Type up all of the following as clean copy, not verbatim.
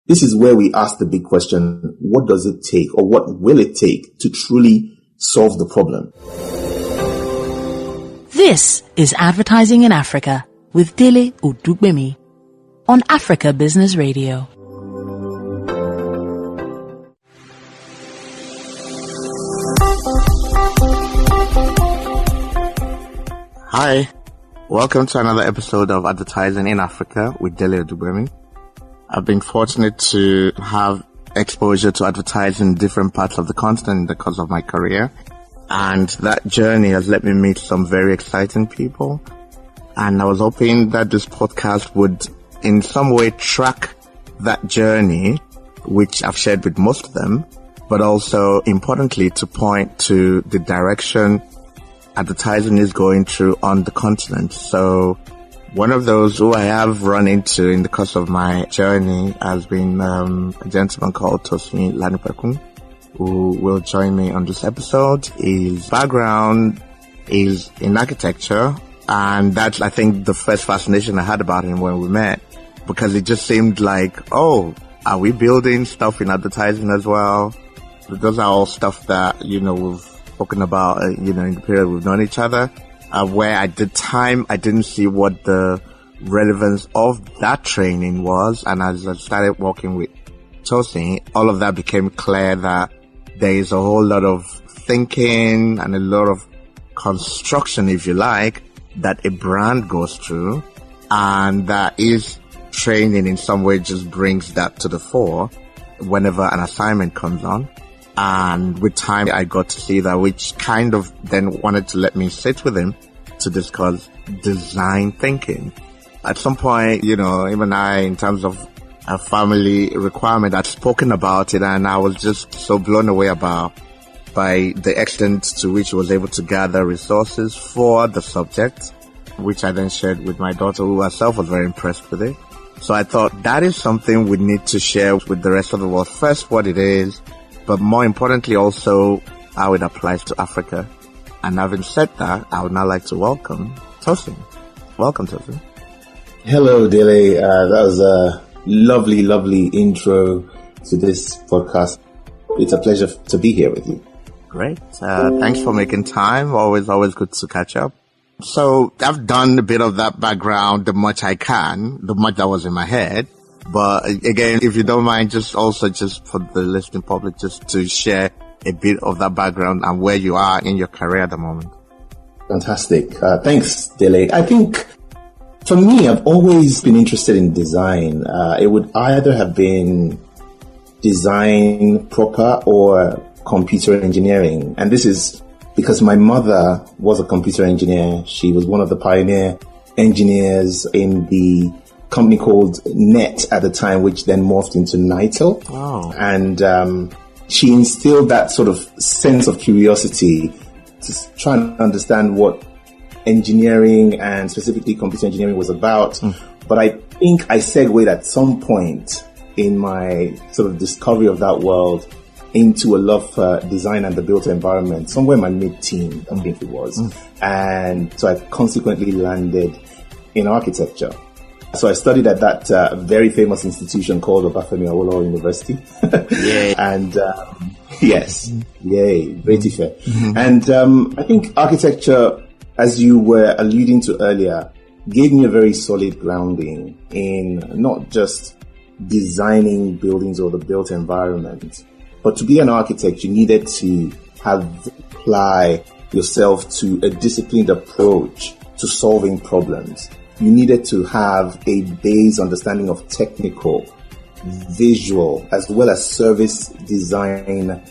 This is where we ask the big question, what does it take or what will it take to truly solve the problem? This is Advertising in Africa with Dele Odugbemi on Africa Business Radio. Hi, welcome to another episode of Advertising in Africa with Dele Odugbemi. I've been fortunate to have exposure to advertising in different parts of the continent in the course of my career. And that journey has let me meet some very exciting people. And I was hoping that this podcast would in some way track that journey, which I've shared with most of them, but also importantly to point to the direction advertising is going through on the continent. So one of those who I have run into in the course of my journey has been a gentleman called Tosin Lanipekun, who will join me on this episode. His background is in architecture, and that's, I think, the first fascination I had about him when we met, because it just seemed like, oh, are we building stuff in advertising as well? Those are all stuff that, we've spoken about, in the period we've known each other, where at the time I didn't see what the relevance of that training was. And as I started working with Tosin, all of that became clear that there is a whole lot of thinking and a lot of construction, if you like, that a brand goes through, and that is training in some way just brings that to the fore whenever an assignment comes on. And with time, I got to see that, which kind of then wanted to let me sit with him to discuss design thinking. At some point, even I, in terms of a family requirement, I'd spoken about it, and I was just so blown away by the extent to which he was able to gather resources for the subject, which I then shared with my daughter, who herself was very impressed with it. So I thought that is something we need to share with the rest of the world. First, what it is, but more importantly also how it applies to Africa. And having said that, I would now like to welcome Tosin. Welcome, Tosin. Hello, Dele. That was a lovely intro to this podcast. It's a pleasure to be here with you. Great. Thanks for making time. Always good to catch up. So I've done a bit of that background, the much I can, the much that was in my head. But again, if you don't mind, just for the listening public, just to share a bit of that background and where you are in your career at the moment. Fantastic. Thanks, Dele. I think for me, I've always been interested in design. It would either have been design proper or computer engineering. And this is because my mother was a computer engineer. She was one of the pioneer engineers in the company called Net at the time, which then morphed into Nitel. Oh. And she instilled that sort of sense of curiosity to try and understand what engineering and specifically computer engineering was about. But I think I segued at some point in my sort of discovery of that world into a love for design and the built environment, somewhere in my mid-teen, I think it was. And so I consequently landed in architecture. So I studied at that very famous institution called Obafemi Awolowo University. Yay. And yes, yay, very fair. And I think architecture, as you were alluding to earlier, gave me a very solid grounding in not just designing buildings or the built environment, but to be an architect, you needed to apply yourself to a disciplined approach to solving problems. You needed to have a base understanding of technical, visual, as well as service design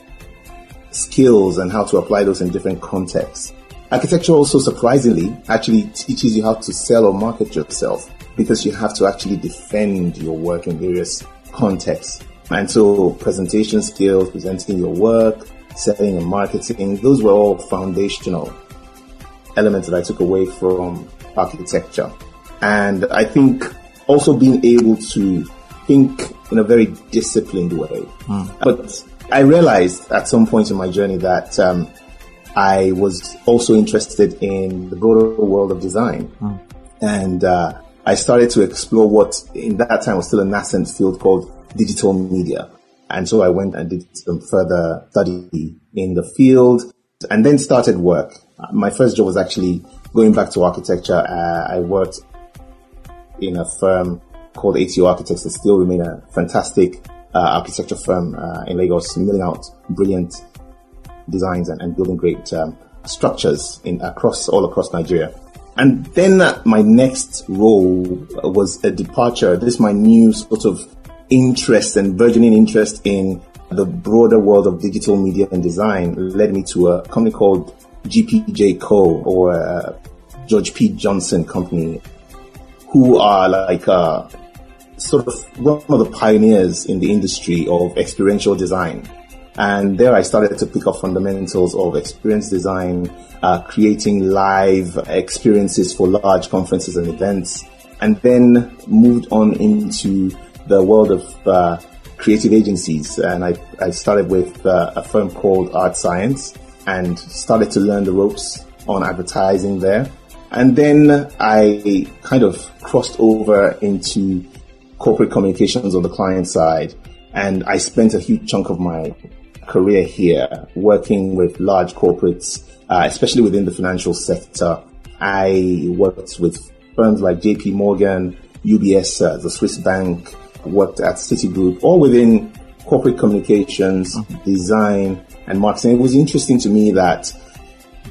skills and how to apply those in different contexts. Architecture also, surprisingly, actually teaches you how to sell or market yourself, because you have to actually defend your work in various contexts. And so presentation skills, presenting your work, selling and marketing, those were all foundational elements that I took away from architecture. And I think also being able to think in a very disciplined way. But I realized at some point in my journey that I was also interested in the broader world of design. And I started to explore what in that time was still a nascent field called digital media. And so I went and did some further study in the field and then started work. My first job was actually going back to architecture. I worked in a firm called ATO Architects that still remain a fantastic architecture firm in Lagos, milling out brilliant designs and building great structures all across Nigeria. And then my next role was a departure. This is my new sort of interest and burgeoning interest in the broader world of digital media and design led me to a company called GPJ Co. or George P. Johnson Company, who are like sort of one of the pioneers in the industry of experiential design. And there I started to pick up fundamentals of experience design, creating live experiences for large conferences and events, and then moved on into the world of creative agencies. And I started with a firm called Art Science and started to learn the ropes on advertising there. And then I kind of crossed over into corporate communications on the client side. And I spent a huge chunk of my career here working with large corporates, especially within the financial sector. I worked with firms like JPMorgan, UBS, the Swiss bank, worked at Citigroup, all within corporate communications, design, and marketing. It was interesting to me that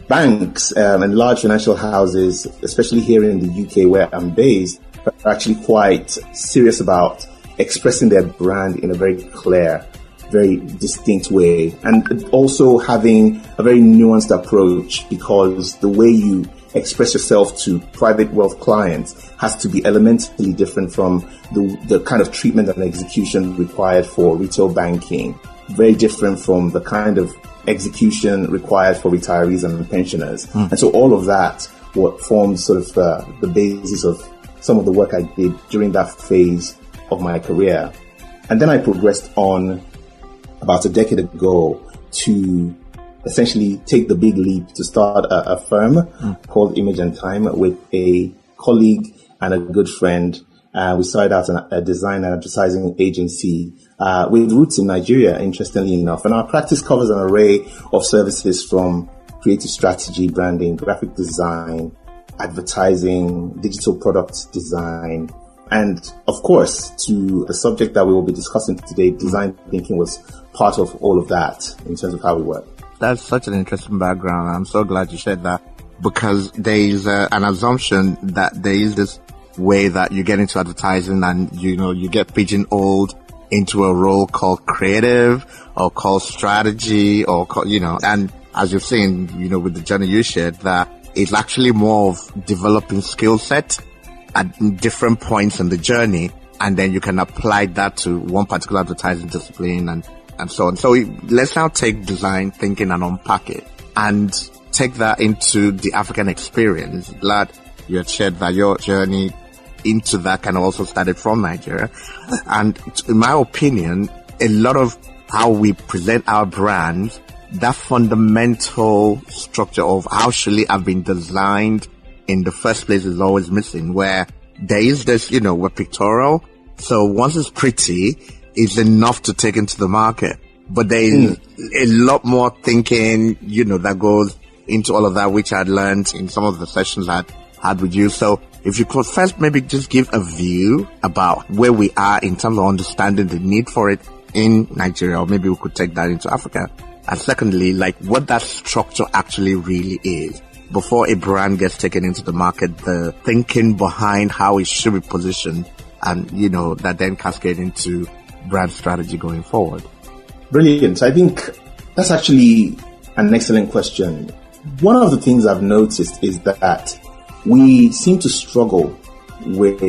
banks and large financial houses, especially here in the UK where I'm based, are actually quite serious about expressing their brand in a very clear, very distinct way, and also having a very nuanced approach, because the way you express yourself to private wealth clients has to be elementally different from the kind of treatment and execution required for retail banking, very different from the kind of execution required for retirees and pensioners. And so all of that what formed sort of the basis of some of the work I did during that phase of my career. And then I progressed on about a decade ago to essentially take the big leap to start a firm called Image and Time with a colleague and a good friend. We started out a design and advertising agency with roots in Nigeria, interestingly enough. And our practice covers an array of services from creative strategy, branding, graphic design, advertising, digital product design, and of course, to the subject that we will be discussing today, design thinking was part of all of that in terms of how we work. That's such an interesting background. I'm so glad you shared that, because there is an assumption that there is this way that you get into advertising and, you get pigeonholed into a role called creative or called strategy or, and as you've seen, with the journey you shared, that it's actually more of developing skill set at different points in the journey. And then you can apply that to one particular advertising discipline and so on. So let's now take design thinking and unpack it and take that into the African experience. Glad you had shared that your journey into that kind of also started from Nigeria. And in my opinion, a lot of how we present our brands, that fundamental structure of how should it have been designed in the first place is always missing, where there is this, we're pictorial. So once it's pretty, it's enough to take into the market. But there is a lot more thinking, that goes into all of that, which I'd learned in some of the sessions I had with you. So if you could first maybe just give a view about where we are in terms of understanding the need for it in Nigeria, or maybe we could take that into Africa. And secondly, what that structure actually really is. Before a brand gets taken into the market, the thinking behind how it should be positioned and, that then cascade into brand strategy going forward. Brilliant. I think that's actually an excellent question. One of the things I've noticed is that we seem to struggle with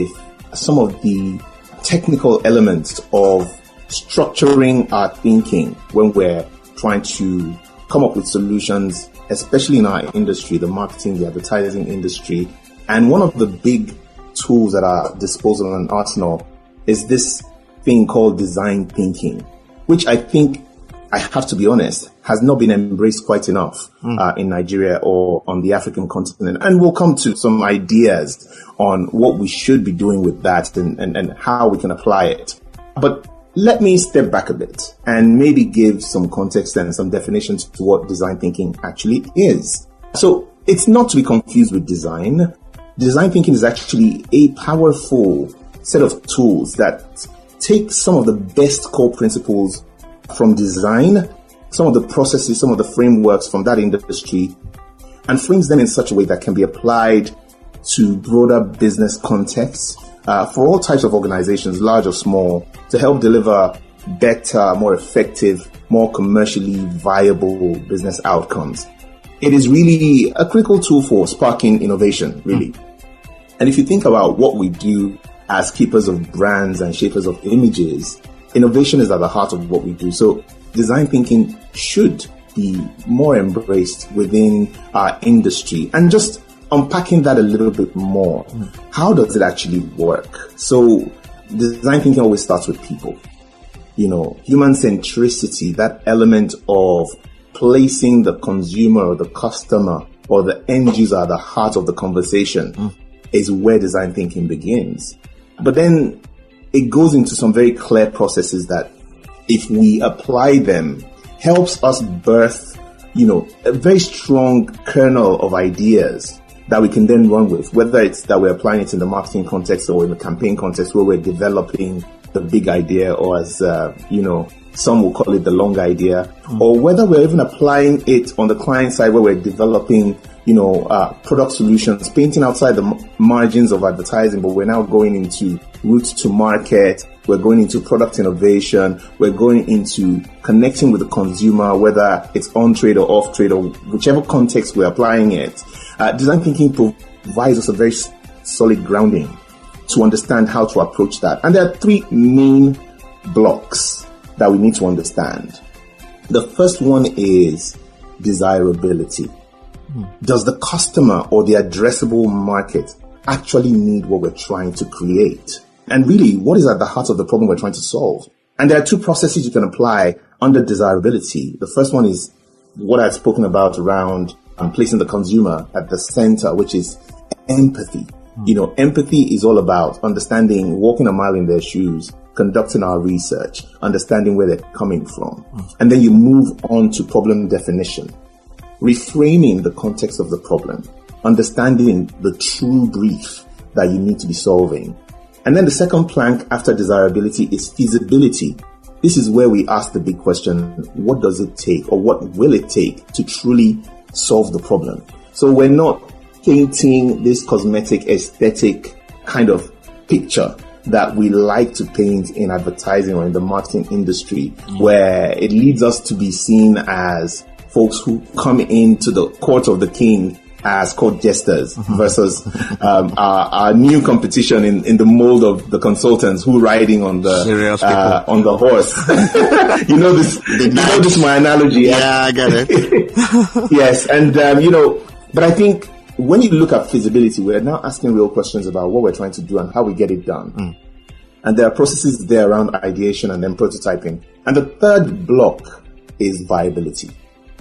some of the technical elements of structuring our thinking when we're trying to come up with solutions, especially in our industry, the marketing, the advertising industry. And one of the big tools at our disposal and arsenal is this thing called design thinking, which I think, I have to be honest, has not been embraced quite enough in Nigeria or on the African continent. And we'll come to some ideas on what we should be doing with that and how we can apply it. But let me step back a bit and maybe give some context and some definitions to what design thinking actually is. So it's not to be confused with design. Design thinking is actually a powerful set of tools that take some of the best core principles from design, some of the processes, some of the frameworks from that industry, and frames them in such a way that can be applied to broader business contexts for all types of organizations, large or small, to help deliver better, more effective, more commercially viable business outcomes. It is really a critical tool for sparking innovation, really. And if you think about what we do as keepers of brands and shapers of images, innovation is at the heart of what we do. So design thinking should be more embraced within our industry. And just unpacking that a little bit more, how does it actually work? So design thinking always starts with people. Human centricity, that element of placing the consumer or the customer or the end user at the heart of the conversation is where design thinking begins. But then it goes into some very clear processes that, if we apply them, helps us birth, a very strong kernel of ideas that we can then run with, whether it's that we're applying it in the marketing context or in the campaign context where we're developing the big idea, or as, some will call it the long idea, or whether we're even applying it on the client side where we're developing, product solutions, painting outside the margins of advertising, but we're now going into routes to market, we're going into product innovation, we're going into connecting with the consumer, whether it's on trade or off trade or whichever context we're applying it. Design thinking provides us a very solid grounding to understand how to approach that. And there are three main blocks that we need to understand. The first one is desirability. Does the customer or the addressable market actually need what we're trying to create? And really, what is at the heart of the problem we're trying to solve? And there are two processes you can apply under desirability. The first one is what I've spoken about around placing the consumer at the center, which is empathy. Empathy is all about understanding, walking a mile in their shoes, conducting our research, understanding where they're coming from. And then you move on to problem definition, reframing the context of the problem, understanding the true brief that you need to be solving. And then the second plank after desirability is feasibility. This is where we ask the big question, what does it take, or what will it take to truly solve the problem? So we're not painting this cosmetic aesthetic kind of picture that we like to paint in advertising or in the marketing industry, where it leads us to be seen as folks who come into the court of the king as court jesters versus our new competition in the mold of the consultants who riding on the horse. this my analogy. Yeah, I get it. Yes, and but I think when you look at feasibility, we're now asking real questions about what we're trying to do and how we get it done. And there are processes there around ideation and then prototyping. And the third block is viability.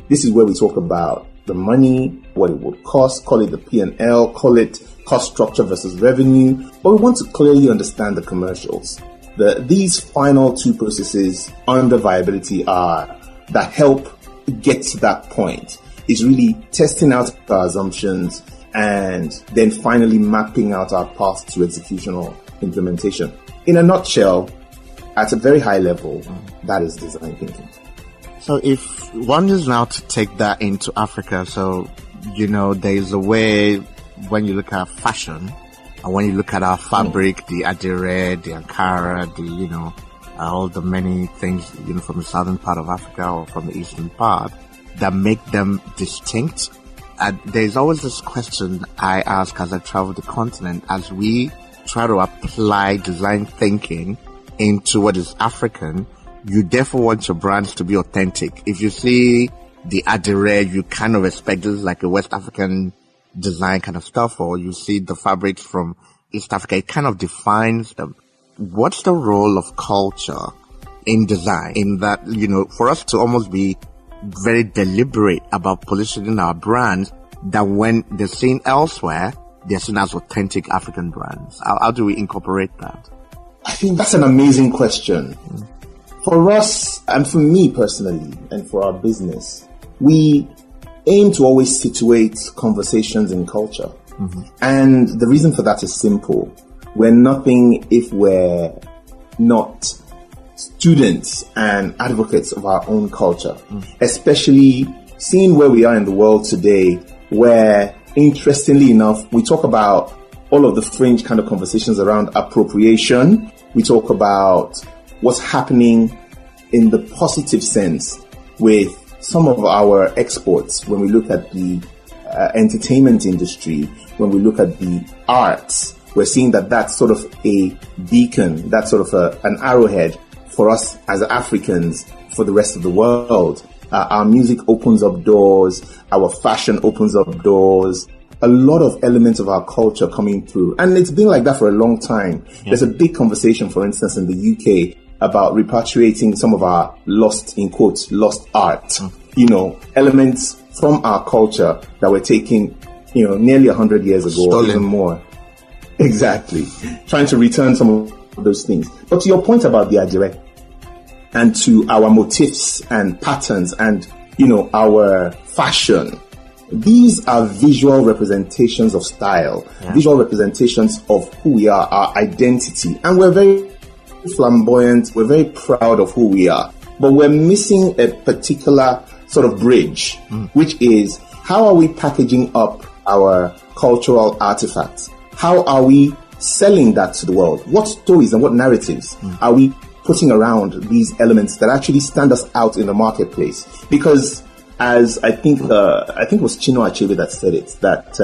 This is where we talk about the money, what it would cost, call it the P&L, call it cost structure versus revenue, but we want to clearly understand the commercials. These final two processes under viability that help get to that point is really testing out our assumptions and then finally mapping out our path to execution or implementation. In a nutshell, at a very high level, that is design thinking. So if one is now to take that into Africa, so, there is a way when you look at fashion and when you look at our fabric, the adire, the Ankara, all the many things, from the southern part of Africa or from the eastern part that make them distinct. And there's always this question I ask as I travel the continent, as we try to apply design thinking into what is African. You therefore want your brands to be authentic. If you see the adire, you kind of expect this is like a West African design kind of stuff, or you see the fabrics from East Africa, it kind of defines them. What's the role of culture in design? In that, for us to almost be very deliberate about positioning our brands, that when they're seen elsewhere, they're seen as authentic African brands. How do we incorporate that? I think that's an amazing question. For us, and for me personally, and for our business, we aim to always situate conversations in culture. And the reason for that is simple. We're nothing if we're not students and advocates of our own culture, especially seeing where we are in the world today, where, interestingly enough, we talk about all of the fringe kind of conversations around appropriation. We talk about what's happening in the positive sense with some of our exports when we look at the entertainment industry, when we look at the arts. We're seeing that that's sort of a beacon, that's sort of an arrowhead for us as Africans for the rest of the world. Our music opens up doors, our fashion opens up doors, a lot of elements of our culture coming through. And it's been like that for a long time. There's a big conversation, for instance, in the UK about repatriating some of our lost, in quotes, lost art, elements from our culture that were taken, nearly 100 years ago, or even more. Exactly. Trying to return some of those things. But to your point about the adire and to our motifs and patterns and, our fashion, these are visual representations of style, visual representations of who we are, our identity. And we're very flamboyant. We're very proud of who we are. But we're missing a particular sort of bridge, which is how are we packaging up our cultural artifacts? How are we selling that to the world? What stories and what narratives are we putting around these elements that actually stand us out in the marketplace? Because as I think it was Chinua Achebe that said it, that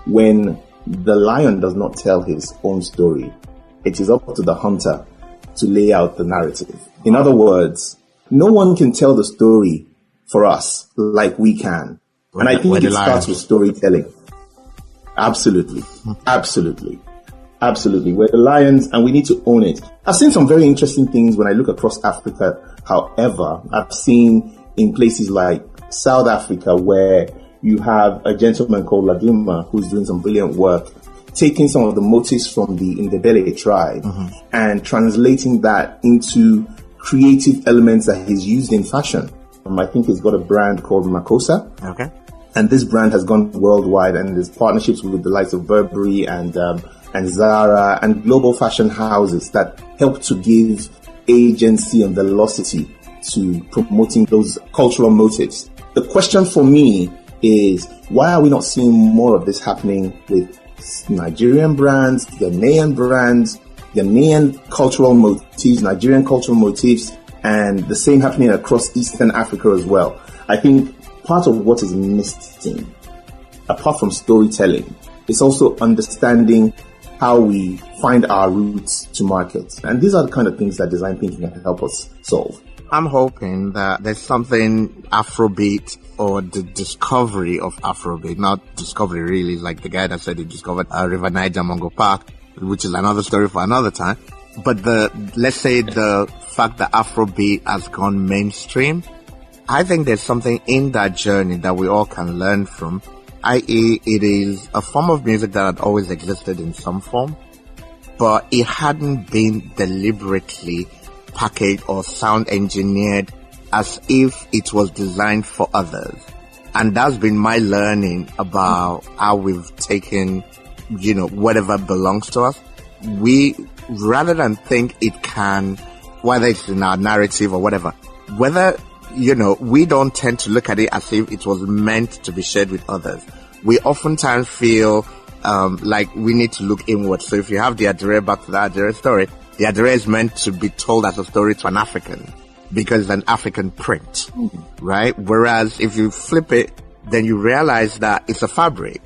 when the lion does not tell his own story, it is up to the hunter to lay out the narrative. In other words, no one can tell the story for us like we can. And I think it starts with storytelling. Absolutely. Absolutely. Absolutely. We're the lions and we need to own it. I've seen some very interesting things when I look across Africa. However, I've seen in places like South Africa where you have a gentleman called Laduma who's doing some brilliant work, taking some of the motifs from the Ndebele tribe and translating that into creative elements that he's used in fashion. I think he's got a brand called Makosa. Okay. And this brand has gone worldwide, and there's partnerships with the likes of Burberry and Zara and global fashion houses that help to give agency and velocity to promoting those cultural motifs. The question for me is, why are we not seeing more of this happening with Nigerian brands, Ghanaian brands, Ghanaian cultural motifs, Nigerian cultural motifs, and the same happening across Eastern Africa as well? I think part of what is missing, apart from storytelling, is also understanding how we find our routes to market. And these are the kind of things that design thinking can help us solve. I'm hoping that there's something Afrobeat or the discovery of Afrobeat, not discovery really, like the guy that said he discovered River Niger, Mongo Park, which is another story for another time. But let's say the fact that Afrobeat has gone mainstream, I think there's something in that journey that we all can learn from, i.e. it is a form of music that had always existed in some form, but it hadn't been deliberately packaged or sound engineered as if it was designed for others. And that's been my learning about how we've taken, whatever belongs to us. We, rather than think it can, whether it's in our narrative or whatever, we don't tend to look at it as if it was meant to be shared with others. We oftentimes feel like we need to look inward. So if you have the Adire, back to the Adire story, the Adire is meant to be told as a story to an African because it's an African print, right? Whereas if you flip it, then you realize that it's a fabric.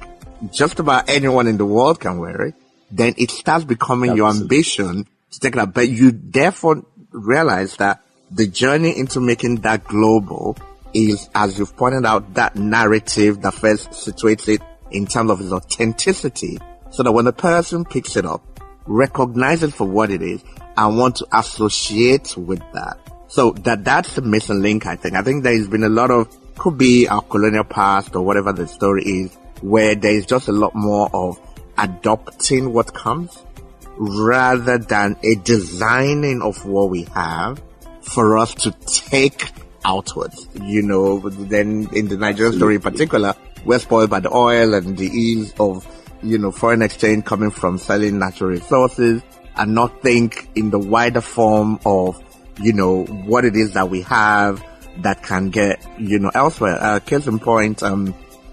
Just about anyone in the world can wear it. Then it starts becoming your ambition to take it up. But you therefore realize that the journey into making that global is, as you've pointed out, that narrative that first situates it in terms of its authenticity, so that when the person picks it up, recognize it for what it is, and want to associate with that. So that's the missing link, I think. I think there's been a lot of, could be our colonial past or whatever the story is, where there's just a lot more of adopting what comes rather than a designing of what we have for us to take outwards. Then in the Nigerian story in particular, we're spoiled by the oil and the ease of, foreign exchange coming from selling natural resources, and not think in the wider form of, what it is that we have that can get, elsewhere. Case in point,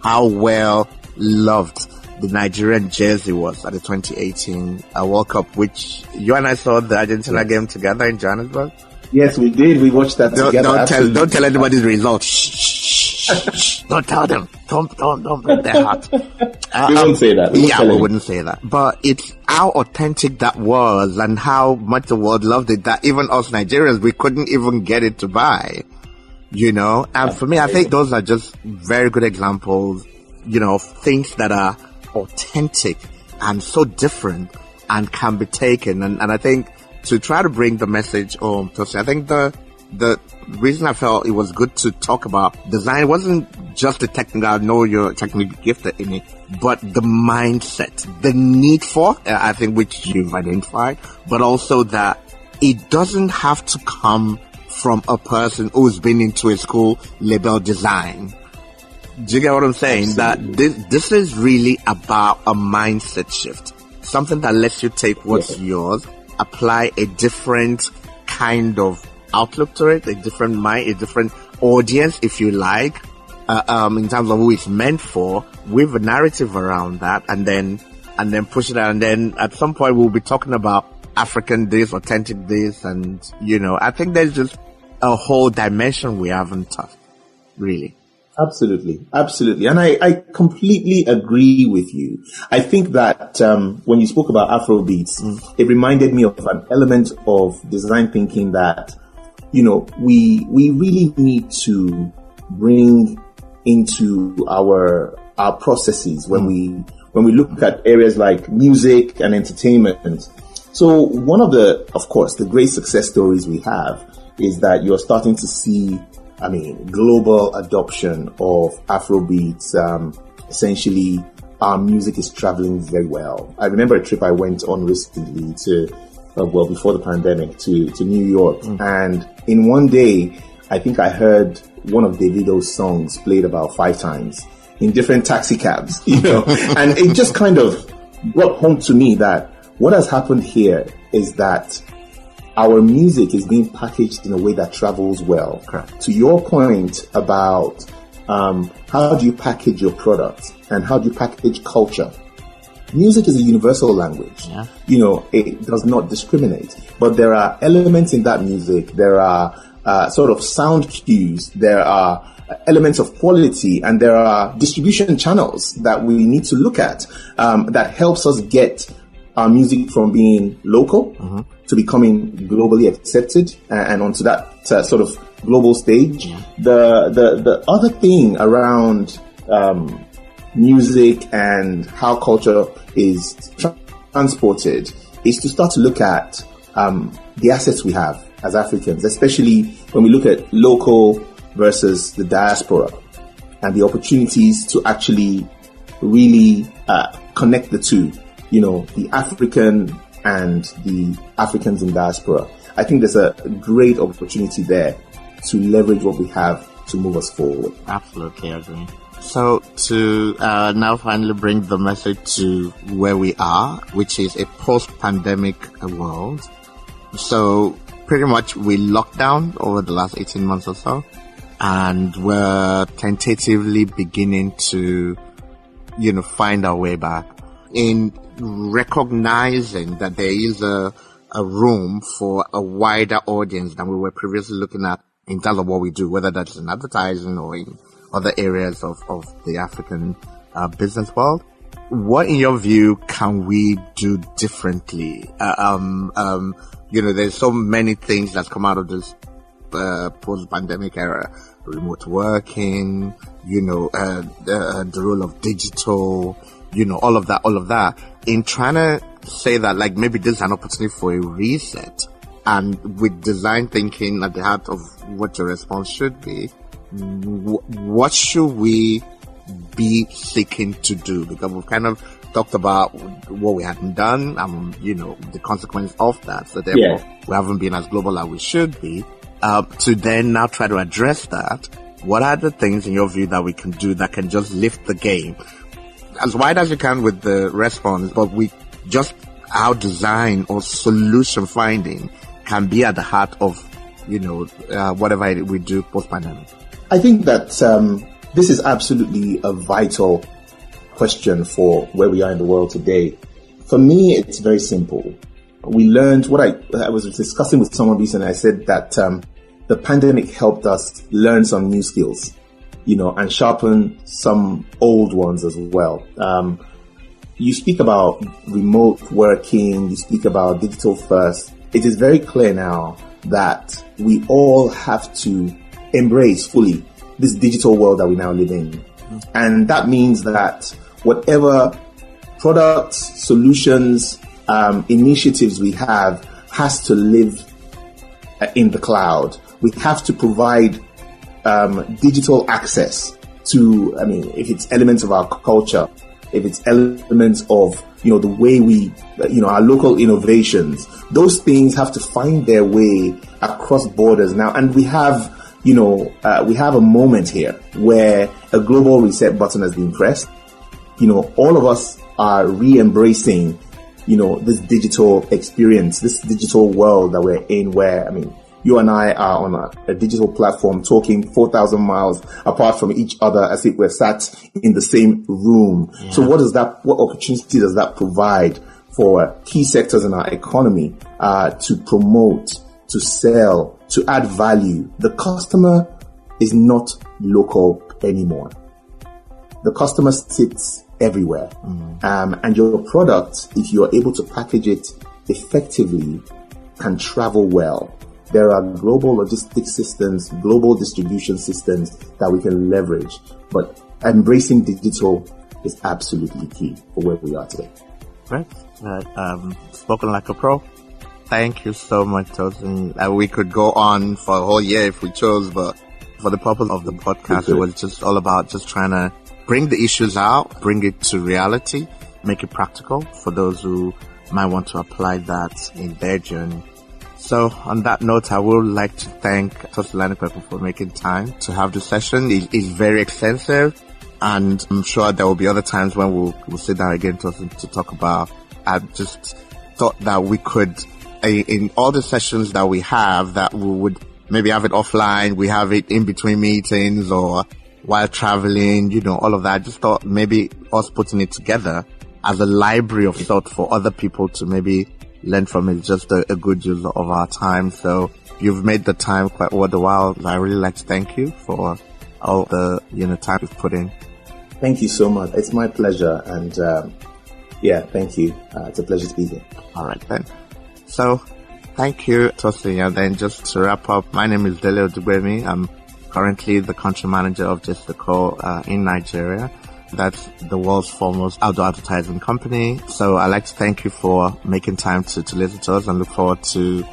how well loved the Nigerian jersey was at the 2018 World Cup, which you and I saw the Argentina game together in Johannesburg. Yes, we did. We watched that together. Don't tell anybody the results. Shh. Don't tell them. Don't break their heart. We wouldn't say that. We wouldn't say that. But it's how authentic that was and how much the world loved it that even us Nigerians, we couldn't even get it to buy. And for me, I think those are just very good examples, of things that are authentic and so different and can be taken. And I think to try to bring the message home, Tosin, I think the reason I felt it was good to talk about design wasn't just the technical, I know you're technically gifted in it, but the mindset, the need for, I think, which you've identified, but also that it doesn't have to come from a person who's been into a school labeled design. Do you get what I'm saying? Absolutely. That this is really about a mindset shift. Something that lets you take what's yours, apply a different kind of outlook to it, a different mind, a different audience, if you like, in terms of who it's meant for, with a narrative around that, and then push it out. And then at some point we'll be talking about African this, authentic this, and, I think there's just a whole dimension we haven't touched, really. Absolutely. And I completely agree with you. I think that when you spoke about Afrobeats, it reminded me of an element of design thinking that, we really need to bring into our processes when we look at areas like music and entertainment. So one of the great success stories we have is that you're starting to see, global adoption of Afrobeats. Essentially, our music is traveling very well. I remember a trip I went on recently before the pandemic to New York. And in one day, I think I heard one of Davido's songs played about 5 times in different taxi cabs, and it just kind of brought home to me that what has happened here is that our music is being packaged in a way that travels well. Correct. To your point about how do you package your product and how do you package culture? Music is a universal language. Yeah. It does not discriminate. But there are elements in that music. There are sort of sound cues. There are elements of quality, and there are distribution channels that we need to look at that helps us get our music from being local to becoming globally accepted and onto that sort of global stage. Yeah. The other thing around music and how culture is transported is to start to look at the assets we have as Africans, especially when we look at local versus the diaspora and the opportunities to actually really connect the two. The African and the Africans in diaspora. I think there's a great opportunity there to leverage what we have to move us forward. Absolutely agree. So to now finally bring the message to where we are, which is a post-pandemic world. So pretty much we locked down over the last 18 months or so, and we're tentatively beginning to, find our way back in recognizing that there is a room for a wider audience than we were previously looking at in terms of what we do, whether that's in advertising or in other areas of the African business world. What, in your view, can we do differently? There's so many things that's come out of this post-pandemic era. Remote working, the role of digital, all of that. In trying to say that, like, maybe this is an opportunity for a reset, and with design thinking at the heart of what your response should be, what should we be seeking to do? Because we've kind of talked about what we hadn't done, the consequence of that. So therefore, we haven't been as global as we should be. to then now try to address that, what are the things in your view that we can do that can just lift the game as wide as you can with the response, but our design or solution finding can be at the heart of, whatever we do post-pandemic? I think that this is absolutely a vital question for where we are in the world today. For me, it's very simple. We learned what I was discussing with someone recently. I said that the pandemic helped us learn some new skills, and sharpen some old ones as well. You speak about remote working, you speak about digital first. It is very clear now that we all have to embrace fully this digital world that we now live in. And that means that whatever products, solutions, initiatives we have has to live in the cloud. We have to provide digital access to, if it's elements of our culture, if it's elements of, the way we, our local innovations, those things have to find their way across borders now. And we have, we have a moment here where a global reset button has been pressed. All of us are re-embracing, this digital experience, this digital world that we're in, where, you and I are on a digital platform talking 4,000 miles apart from each other as if we're sat in the same room. Yeah. So what opportunity does that provide for key sectors in our economy, to promote, to sell, to add value? The customer is not local anymore. The customer sits everywhere. And your product, if you're able to package it effectively, can travel well. There are global logistics systems, global distribution systems that we can leverage, but embracing digital is absolutely key for where we are today. Right. Spoken like a pro. Thank you so much, Tosin. We could go on for a whole year if we chose, but for the purpose of the podcast, it was just all about just trying to bring the issues out, bring it to reality, make it practical for those who might want to apply that in their journey. So on that note, I would like to thank Tosin Lanipekun for making time to have this session. It is very extensive, and I'm sure there will be other times when we'll sit down again, Tosin, to talk about. I just thought that we could, in all the sessions that we have, that we would maybe have it offline, we have it in between meetings or while traveling, all of that. I just thought maybe us putting it together as a library of thought for other people to maybe learn from it, just a good use of our time. So you've made the time quite worthwhile. I really like to thank you for all the time you've put in. Thank you so much. It's my pleasure, and thank you. It's a pleasure to be here. All right then. So thank you, Tosin. And then just to wrap up, my name is Dele Odugbemi. I'm currently the country manager of JPMorgan in Nigeria. That's the world's foremost outdoor advertising company. So I'd like to thank you for making time to listen to us, and look forward to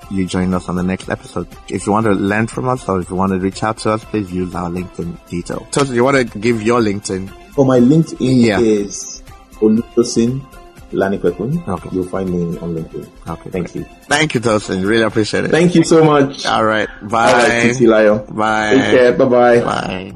you joining us on the next episode. If you want to learn from us, or if you want to reach out to us, please use our LinkedIn detail. So you want to give your LinkedIn? Oh, my LinkedIn is Tosin Lanipekun. Okay. You'll find me on LinkedIn. Okay. Thank you. Thank you, Tosin. Really appreciate it. Thank you so much. All right. Bye. All right, Layo. Bye. Take care. Bye-bye. Bye.